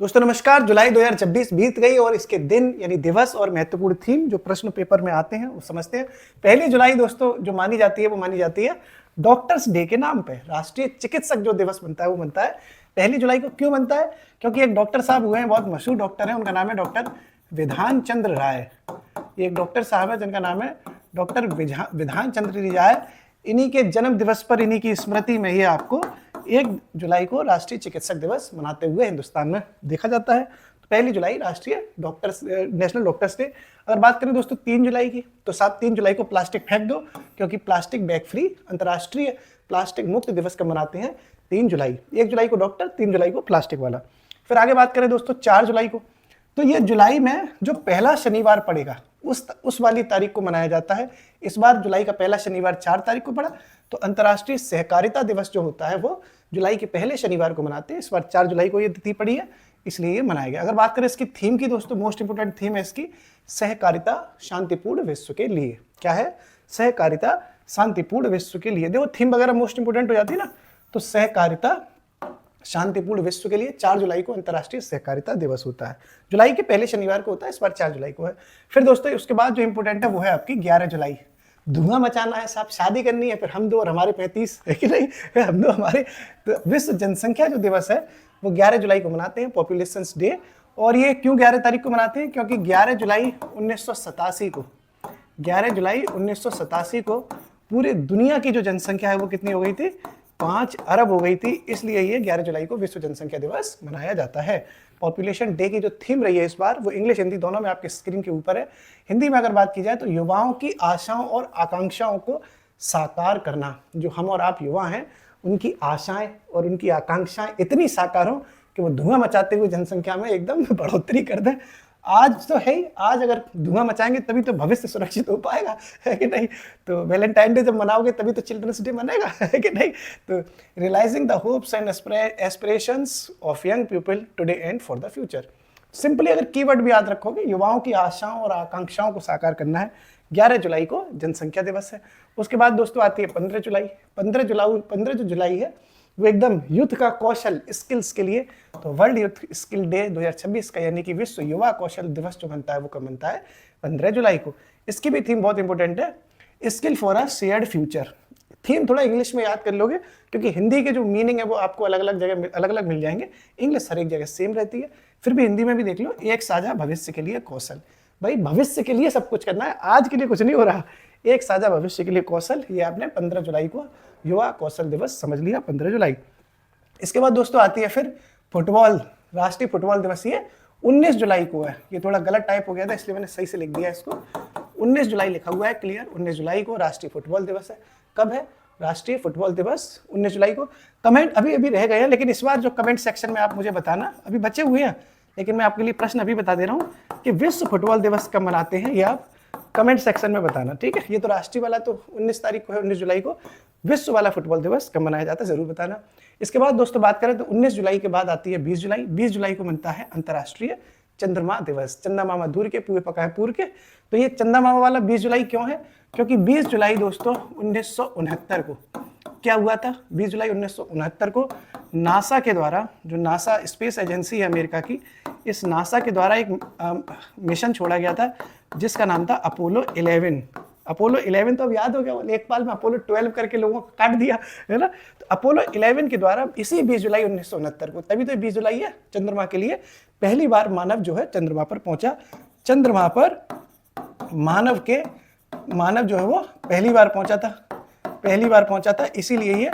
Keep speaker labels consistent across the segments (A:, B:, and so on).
A: दोस्तों नमस्कार। जुलाई 2026 बीत गई और इसके दिन यानी दिवस और महत्वपूर्ण थीम जो प्रश्न पेपर में आते हैं वो समझते हैं। पहली जुलाई दोस्तों जो मानी जाती है वो मानी जाती है डॉक्टर्स डे के नाम पे। राष्ट्रीय चिकित्सक जो दिवस बनता है वो बनता है पहली जुलाई को। क्यों बनता है? क्योंकि एक डॉक्टर साहब हुए हैं, बहुत मशहूर डॉक्टर हैं, उनका नाम है डॉक्टर विधान चंद्र राय। ये एक डॉक्टर साहब है जिनका नाम है डॉक्टर विधान चंद्र राय। इन्हीं के जन्म दिवस पर, इन्हीं की स्मृति में ही आपको 1 जुलाई को राष्ट्रीय चिकित्सक दिवस मनाते हुए हिंदुस्तान में देखा जाता है। तो पहली जुलाई राष्ट्रीय डॉक्टर्स नेशनल डॉक्टर्स डे। अगर बात करें दोस्तों 3 जुलाई की, तो 3 जुलाई को प्लास्टिक फेंक दो, क्योंकि प्लास्टिक बैग फ्री अंतर्राष्ट्रीय प्लास्टिक मुक्त दिवस कब मनाते हैं? 3 जुलाई। 1 जुलाई को डॉक्टर, 3 जुलाई को प्लास्टिक वाला। फिर आगे बात करें दोस्तों 4 जुलाई को, तो ये जुलाई में जो पहला शनिवार पड़ेगा उस वाली तारीख को मनाया जाता है। इस बार जुलाई का पहला शनिवार 4 तारीख को पड़ा, तो अंतर्राष्ट्रीय सहकारिता दिवस जो होता है वो जुलाई के पहले शनिवार को मनाते हैं। इस बार 4 जुलाई को ये तिथि पड़ी है, इसलिए ये मनाया गया। अगर बात करें इसकी थीम की दोस्तों, मोस्ट इंपोर्टेंट थीम है इसकी सहकारिता शांतिपूर्ण विश्व के लिए। क्या है? सहकारिता शांतिपूर्ण विश्व के लिए। देखो थीम वगैरह मोस्ट इंपोर्टेंट हो जाती है ना, तो सहकारिता शांतिपूर्ण विश्व के लिए 4 जुलाई को अंतर्राष्ट्रीय सहकारिता दिवस होता है। जुलाई के पहले शनिवार को होता है, इस बार 4 जुलाई को है। फिर दोस्तों उसके बाद जो इंपोर्टेंट है वो है आपकी 11 जुलाई। धुआं मचाना है साहब, शादी करनी है, फिर हम दो और हमारे 35 है कि नहीं, हम दो हमारे। तो विश्व जनसंख्या जो दिवस है वो 11 जुलाई को मनाते हैं, पॉपुलेशंस डे। और ये क्यों 11 तारीख को मनाते हैं? क्योंकि 11 जुलाई 1987 को 11 जुलाई 1987 को पूरी दुनिया की जो जनसंख्या है वो कितनी हो गई थी? 5 अरब हो गई थी। इसलिए ये 11 जुलाई को विश्व जनसंख्या दिवस मनाया जाता है। पॉपुलेशन डे की जो थीम रही है इस बार, वो इंग्लिश हिंदी दोनों में आपके स्क्रीन के ऊपर है। हिंदी में अगर बात की जाए तो युवाओं की आशाओं और आकांक्षाओं को साकार करना। जो हम और आप युवा हैं, उनकी आशाएं और उनकी आकांक्षाएं इतनी साकार हो कि वो धुआं मचाते हुए जनसंख्या में एकदम बढ़ोतरी कर दें। आज तो है ही, आज अगर धुआं मचाएंगे तभी तो भविष्य सुरक्षित हो पाएगा, है कि नहीं? तो वैलेंटाइन डे जब मनाओगे तभी तो चिल्ड्रंस डे मनेगा, है कि नहीं? तो realising the hopes and aspirations of young people today and for the future. Simply अगर कीवर्ड भी याद रखोगे, युवाओं की आशाओं और आकांक्षाओं को साकार करना है। 11 जुलाई को जनसंख्या दिवस है। उसके बाद दोस्तों आती है 15 जुलाई। 15 जो जुलाई है वो एकदम युद्ध का कौशल, स्किल्स के लिए। तो वर्ल्ड यूथ स्किल डे 2026 का, यानी कि विश्व युवा कौशल दिवस जो बनता है वो कब बनता है? 15 जुलाई को। इसकी भी थीम बहुत इंपॉर्टेंट है, skill for a shared future. Theme थोड़ा इंग्लिश में याद कर लोगे, क्योंकि हिंदी के जो मीनिंग है वो आपको अलग अलग जगह अलग अलग मिल जाएंगे। इंग्लिश हर एक जगह सेम रहती है, फिर भी हिंदी में भी देख लो, एक साझा भविष्य के लिए कौशल। भाई भविष्य के लिए सब कुछ करना है, आज के लिए कुछ नहीं हो रहा। एक साझा भविष्य के लिए कौशल, ये आपने 15 जुलाई को युवा कौशल दिवस समझ लिया, 15 जुलाई। इसके बाद दोस्तों आती है फिर फुटबॉल, राष्ट्रीय फुटबॉल दिवस। ये 19 जुलाई को है। ये थोड़ा गलत टाइप हो गया था, इसलिए मैंने सही से लिख दिया इसको। 19 जुलाई लिखा हुआ है, क्लियर। 19 जुलाई को राष्ट्रीय फुटबॉल दिवस है। कब है राष्ट्रीय फुटबॉल दिवस? 19 जुलाई को। कमेंट अभी अभी रह गए हैं, लेकिन इस बार जो कमेंट सेक्शन में आप मुझे बताना, अभी बचे हुए हैं, लेकिन मैं आपके लिए प्रश्न अभी बता दे रहा हूँ कि विश्व फुटबॉल दिवस कब मनाते हैं, ये आप कमेंट सेक्शन में बताना, ठीक है? ये तो राष्ट्रीय वाला तो 19 तारीख को है, 19 जुलाई को। विश्व वाला फुटबॉल दिवस कब मनाया जाता है जरूर बताना। इसके बाद दोस्तों बात करें तो 19 जुलाई के बाद आती है 20 जुलाई। 20 जुलाई को बनता है अंतर्राष्ट्रीय चंद्रमा दिवस। चंदा मामा दूर के, पुए पकाए पूर के। तो ये चंदा मामा वाला 20 जुलाई क्यों है? क्योंकि 20 जुलाई दोस्तों 1969 को क्या हुआ था? 20 जुलाई 1969 को नासा के द्वारा, जो नासा स्पेस एजेंसी है अमेरिका की, इस नासा के द्वारा एक मिशन छोड़ा गया था जिसका नाम था अपोलो 11। अपोलो 11 तो अब याद हो गया, लेखपाल में अपोलो 12 करके लोगों को काट दिया, है ना? तो अपोलो 11 के द्वारा इसी 20 जुलाई 1969 को, तभी तो 20 जुलाई है चंद्रमा के लिए, पहली बार मानव जो है चंद्रमा पर पहुंचा। चंद्रमा पर मानव जो है वो पहली बार पहुंचा था। इसीलिए ये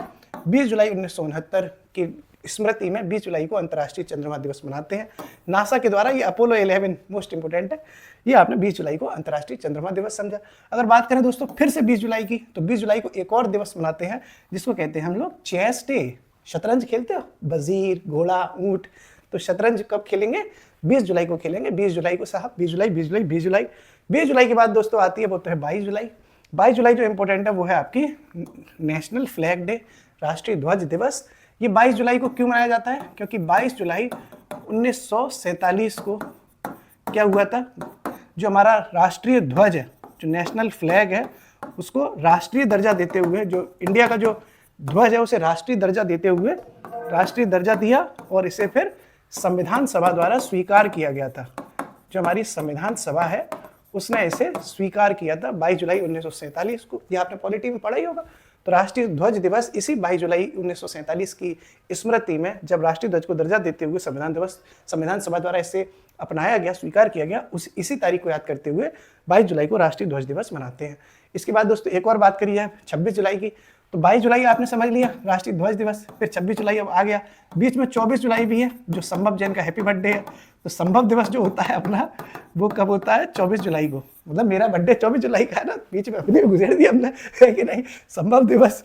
A: 20 जुलाई 1969 की स्मृति में 20 जुलाई को अंतर्राष्ट्रीय चंद्रमा दिवस मनाते हैं नासा के द्वारा। ये अपोलो 11 मोस्ट इंपोर्टेंट है, ये आपने 20 जुलाई को अंतर्राष्ट्रीय चंद्रमा दिवस समझा। अगर बात करें दोस्तों फिर से 20 जुलाई की, तो 20 जुलाई को एक और दिवस मनाते हैं जिसको कहते हैं हम लोग चेस डे। शतरंज खेलते हो, वजीर, घोड़ा, ऊंट, तो शतरंज कब खेलेंगे? 20 जुलाई को खेलेंगे। 20 जुलाई को साहब, 20 जुलाई 20 जुलाई 20 जुलाई 20 जुलाई के बाद दोस्तों आती है वो तो है 22 जुलाई। 22 जुलाई जो इंपॉर्टेंट है वो है आपकी नेशनल फ्लैग डे, राष्ट्रीय ध्वज दिवस। ये 22 जुलाई को क्यों मनाया जाता है? क्योंकि 22 जुलाई 1947 को क्या हुआ था? जो हमारा राष्ट्रीय ध्वज है, जो नेशनल फ्लैग है, उसको राष्ट्रीय दर्जा देते हुए, जो इंडिया का जो ध्वज है उसे राष्ट्रीय दर्जा देते हुए, राष्ट्रीय दर्जा दिया और इसे फिर संविधान सभा द्वारा स्वीकार किया गया था। जो हमारी संविधान सभा है उसने इसे स्वीकार किया था 22 जुलाई 1947 को। यह आपने पॉलिटी में पढ़ा ही होगा। तो राष्ट्रीय ध्वज दिवस इसी 22 जुलाई 1947 की स्मृति में, जब राष्ट्रीय ध्वज को दर्जा देते हुए संविधान सभा द्वारा इसे अपनाया गया, स्वीकार किया गया, इसी तारीख को याद करते हुए 22 जुलाई को राष्ट्रीय ध्वज दिवस मनाते हैं। इसके बाद दोस्तों एक और बात करी है 26 जुलाई की। तो 22 जुलाई आपने समझ लिया राष्ट्रीय ध्वज दिवस, फिर 26 जुलाई अब आ गया, बीच में 24 जुलाई भी है जो संभव जैन का हैप्पी बर्थडे है। तो संभव दिवस जो होता है अपना, वो कब होता है? 24 जुलाई को। मतलब मेरा बर्थडे 24 जुलाई का है ना, बीच में अपने गुजर दिया हमने, है कि नहीं? संभव दिवस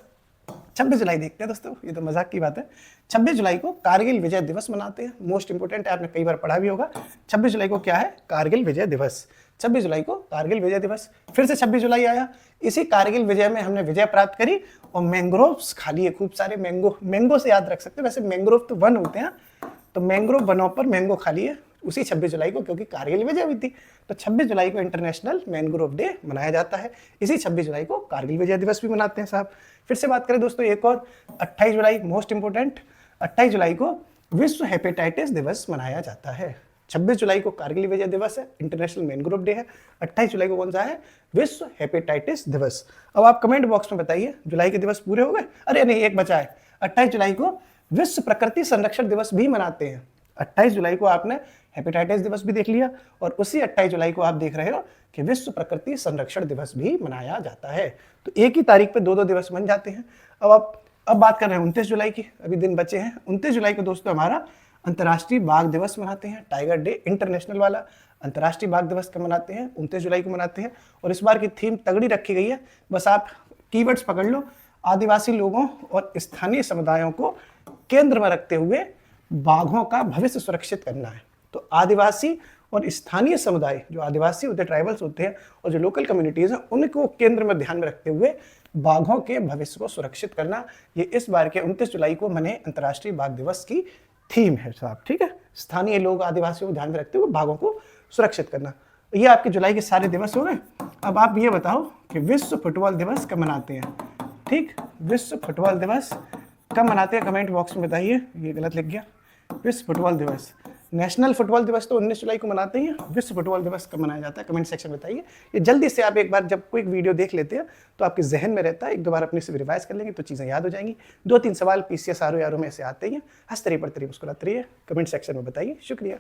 A: 26 जुलाई देखते हैं दोस्तों, ये तो मजाक की बात है। 26 जुलाई को कारगिल विजय दिवस मनाते हैं। मोस्ट इंपोर्टेंट है, आपने कई बार पढ़ा भी होगा। 26 जुलाई को क्या है? कारगिल विजय दिवस। 26 जुलाई को कारगिल विजय दिवस। फिर से 26 जुलाई आया, इसी कारगिल विजय में हमने विजय प्राप्त करी और मैंग्रोव्स खा लिए, खूब सारे मैंगो से याद रख सकते हैं। वैसे मैंग्रोव तो वन होते हैं, तो मैंग्रोव वनों पर मैंगो खा लिए उसी 26 जुलाई को, क्योंकि कारगिल विजय हुई थी। तो 26 जुलाई को इंटरनेशनल मैंग्रोव डे मनाया जाता है। इसी 26 जुलाई को कारगिल विजय दिवस भी मनाते हैं साहब। फिर से बात करें दोस्तों एक और, 28 जुलाई मोस्ट इंपोर्टेंट, 28 जुलाई को विश्व हेपेटाइटिस दिवस मनाया जाता है। 26 जुलाई को कारगिल विजय दिवस है, इंटरनेशनल मैंग्रोव डे है। 28 जुलाई को कौन सा है? विश्व हेपेटाइटिस दिवस। अब आप कमेंट बॉक्स में बताइए जुलाई के दिवस पूरे हो गए? अरे नहीं, एक बचा है। 28 जुलाई को विश्व प्रकृति संरक्षण दिवस भी मनाते हैं। 28 जुलाई को आपने हेपेटाइटिस दिवस भी देख लिया और उसी 28 जुलाई को आप देख रहे हो कि विश्व प्रकृति संरक्षण दिवस भी मनाया जाता है। तो एक ही तारीख पे दो दिवस बन जाते हैं। अब बात कर रहे हैं 29 जुलाई की, अभी दिन बचे हैं। 29 जुलाई को दोस्तों हमारा अंतर्राष्ट्रीय बाघ दिवस मनाते हैं, टाइगर डे इंटरनेशनल वाला। अंतर्राष्ट्रीय बाघ दिवस कब मनाते हैं? 29 जुलाई को मनाते हैं। और इस बार की थीम तगड़ी रखी गई है, बस आप कीवर्ड्स पकड़ लो। आदिवासी लोगों और स्थानीय समुदायों को केंद्र में रखते हुए बाघों का भविष्य सुरक्षित करना है। तो आदिवासी और स्थानीय समुदाय, जो आदिवासी होते हैं, ट्राइबल्स होते हैं, और जो लोकल कम्युनिटीज हैं, उनको केंद्र में ध्यान में रखते हुए बाघों के भविष्य को सुरक्षित करना, ये इस बार के 29 जुलाई को मने अंतर्राष्ट्रीय बाघ दिवस की थीम है साहब। ठीक है, स्थानीय लोग, आदिवासियों को ध्यान में रखते हुए बाघों को सुरक्षित करना। ये आपके जुलाई के सारे दिवस हो गए। अब आप ये बताओ कि विश्व फुटबॉल दिवस कब मनाते हैं? ठीक, विश्व फुटबॉल दिवस कब मनाते हैं? कमेंट बॉक्स में बताइए। ये गलत लिख गया। विश्व फुटबॉल दिवस, नेशनल फुटबॉल दिवस तो 19 जुलाई को मनाते हैं, विश्व फुटबॉल दिवस कब मनाया जाता है? कमेंट सेक्शन में बताइए। ये जल्दी से आप एक बार जब कोई वीडियो देख लेते हैं तो आपके जहन में रहता है, एक दो बार अपने से रिवाइज कर लेंगे तो चीज़ें याद हो जाएंगी। 2-3 सवाल पीसीएस आरओ में ऐसे आते हैं। हंसते रहिए, पढ़ते रहिए, मुस्कुराते रहिए। कमेंट सेक्शन में बताइए। शुक्रिया।